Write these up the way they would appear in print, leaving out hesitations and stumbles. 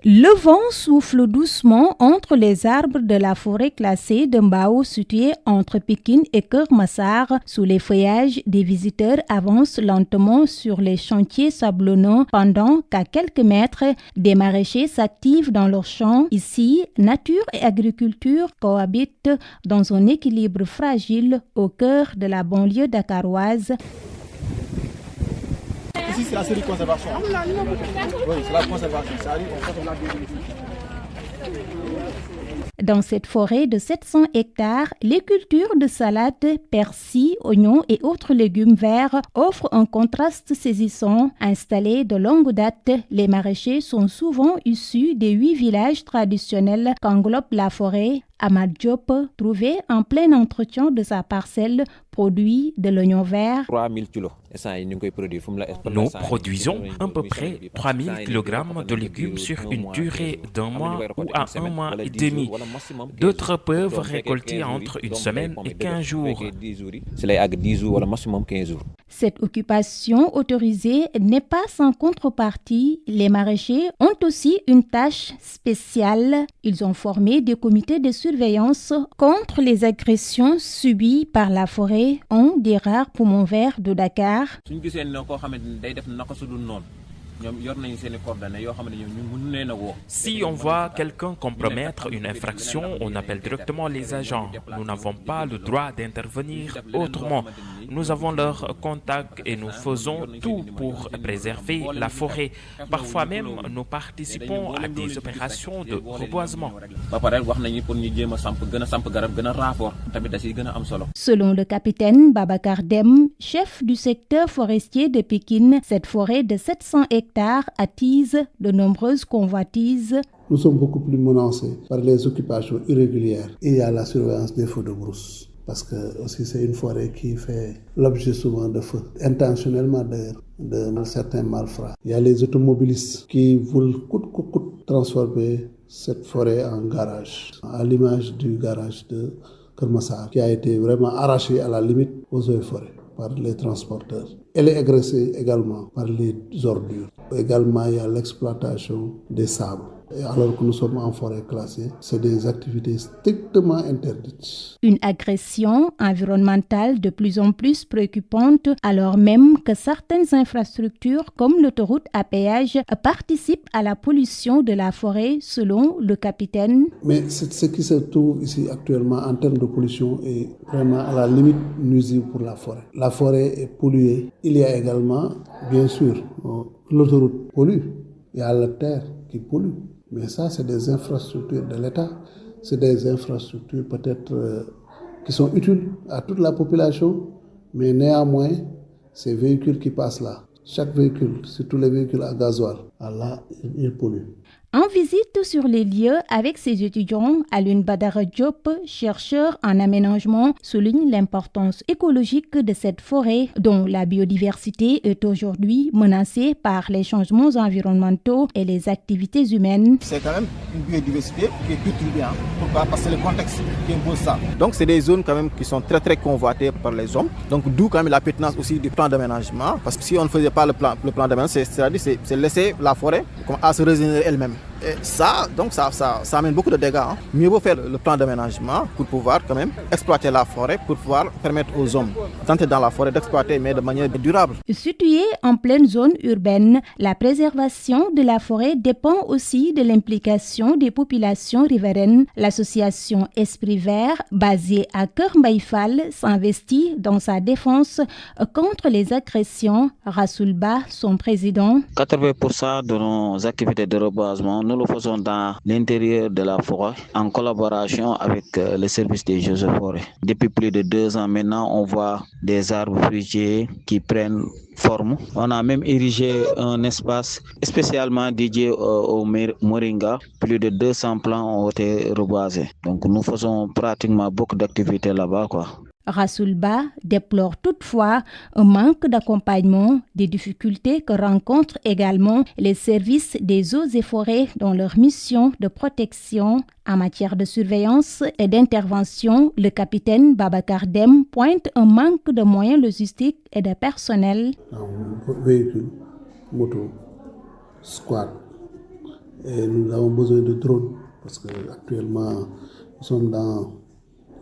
Le vent souffle doucement entre les arbres de la forêt classée de Mbao située entre Pékin et Keur Massar. Sous les feuillages, des visiteurs avancent lentement sur les chantiers sablonneux pendant qu'à quelques mètres, des maraîchers s'activent dans leurs champs. Ici, nature et agriculture cohabitent dans un équilibre fragile au cœur de la banlieue dakaroise. Ici, c'est la série conservation. Oui, c'est la conservation. Ça arrive, on a Dans cette forêt de 700 hectares, les cultures de salade, persil, oignons et autres légumes verts offrent un contraste saisissant. Installés de longue date, les maraîchers sont souvent issus des 8 villages traditionnels qu'englobe la forêt. Ahmad Diop, trouvé en plein entretien de sa parcelle, produit de l'oignon vert. 3000 kg. Nous produisons à peu près 3000 kg de légumes sur une durée d'un mois ou à un mois et demi. D'autres peuvent récolter entre une semaine et 15 jours. Cette occupation autorisée n'est pas sans contrepartie. Les maraîchers ont aussi une tâche spéciale. Ils ont formé des comités de surveillance contre les agressions subies par la forêt, un des rares poumons verts de Dakar. Si on voit quelqu'un compromettre une infraction, on appelle directement les agents. Nous n'avons pas le droit d'intervenir autrement. Nous avons leur contact et nous faisons tout pour préserver la forêt. Parfois même, nous participons à des opérations de reboisement. Selon le capitaine Babakar Dem, chef du secteur forestier de Pékin, cette forêt de 700 hectares attise de nombreuses convoitises. Nous sommes beaucoup plus menacés par les occupations irrégulières et il y a la surveillance des feux de brousse. Parce que aussi c'est une forêt qui fait l'objet souvent de feux, intentionnellement d'ailleurs, de certains malfrats. Il y a les automobilistes qui veulent coûte que coûte transformer cette forêt en garage, à l'image du garage de Keur Massar, qui a été vraiment arraché à la limite aux eaux et forêts par les transporteurs. Elle est agressée également par les ordures. Également, il y a l'exploitation des sables. Et alors que nous sommes en forêt classée, c'est des activités strictement interdites. Une agression environnementale de plus en plus préoccupante, alors même que certaines infrastructures comme l'autoroute à péage participent à la pollution de la forêt, selon le capitaine. Mais ce qui se trouve ici actuellement en termes de pollution est vraiment à la limite nuisible pour la forêt. La forêt est polluée. Il y a également, bien sûr, l'autoroute pollue. Il y a la terre qui pollue. Mais ça, c'est des infrastructures de l'État. C'est des infrastructures peut-être qui sont utiles à toute la population. Mais néanmoins, ces véhicules qui passent là, chaque véhicule, surtout les véhicules à gasoil, là, ils polluent. En visite sur les lieux avec ses étudiants, Alioune Badara Diop, chercheur en aménagement, souligne l'importance écologique de cette forêt dont la biodiversité est aujourd'hui menacée par les changements environnementaux et les activités humaines. C'est quand même une biodiversité qui est perturbée. Pourquoi? Parce que c'est le contexte qui impose ça. Donc c'est des zones quand même qui sont très très convoitées par les hommes. Donc d'où quand même la pertinence aussi du plan d'aménagement. Parce que si on ne faisait pas le plan d'aménagement, c'est laisser la forêt à se régénérer elle-même. Et ça amène beaucoup de dégâts. Mieux vaut faire le plan d'aménagement pour pouvoir quand même exploiter la forêt, pour pouvoir permettre aux hommes d'entrer dans la forêt, d'exploiter, mais de manière durable. Située en pleine zone urbaine, la préservation de la forêt dépend aussi de l'implication des populations riveraines. L'association Esprit Vert, basée à Keur Mbaye-Fall, s'investit dans sa défense contre les agressions. Rasoulba, son président. 80% de nos activités de reboisement, nous le faisons dans l'intérieur de la forêt en collaboration avec le service des Jeux et forêts. Depuis plus de 2 ans maintenant, on voit des arbres fruitiers qui prennent forme. On a même érigé un espace spécialement dédié au moringa. Plus de 200 plants ont été reboisés. Donc nous faisons pratiquement beaucoup d'activités là-bas, Rasoulba déplore toutefois un manque d'accompagnement, des difficultés que rencontrent également les services des eaux et forêts dans leur mission de protection. En matière de surveillance et d'intervention, le capitaine Babakar Dem pointe un manque de moyens logistiques et de personnel. Véhicules, motos, squats Et nous avons besoin de drones parce qu'actuellement, nous sommes dans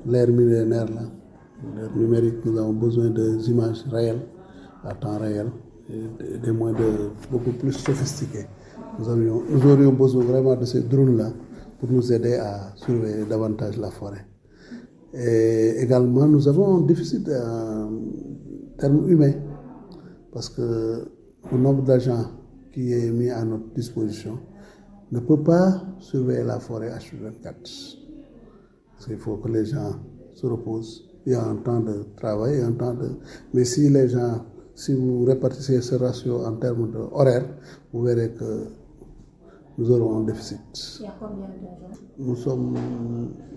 l'ère millénaire, l'ère numérique. Nous avons besoin des images réelles, à temps réel, et des moyens beaucoup plus sophistiqués. Nous aurions besoin vraiment de ces drones-là pour nous aider à surveiller davantage la forêt. Et également, nous avons un déficit en termes humains parce que le nombre d'agents qui est mis à notre disposition ne peut pas surveiller la forêt H24. Parce qu'il faut que les gens se reposent. Il y a un temps de travail, un temps de... Mais si vous répartissez ce ratio en termes d'horaire, vous verrez que nous aurons un déficit. Il y a combien d'agents? Nous sommes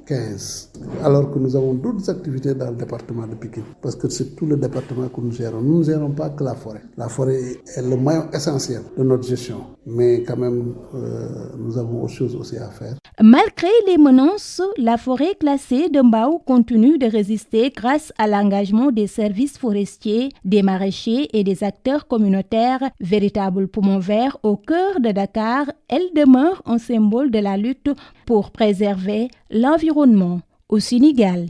15, alors que nous avons d'autres activités dans le département de Pikine, parce que c'est tout le département que nous gérons. Nous ne gérons pas que la forêt. La forêt est le maillon essentiel de notre gestion, mais quand même, nous avons autre chose aussi à faire. Malgré les menaces, la forêt classée de Mbao continue de résister grâce à l'engagement des services forestiers, des maraîchers et des acteurs communautaires. Véritable poumon vert au cœur de Dakar, elle demeure un symbole de la lutte pour préserver l'environnement au Sénégal.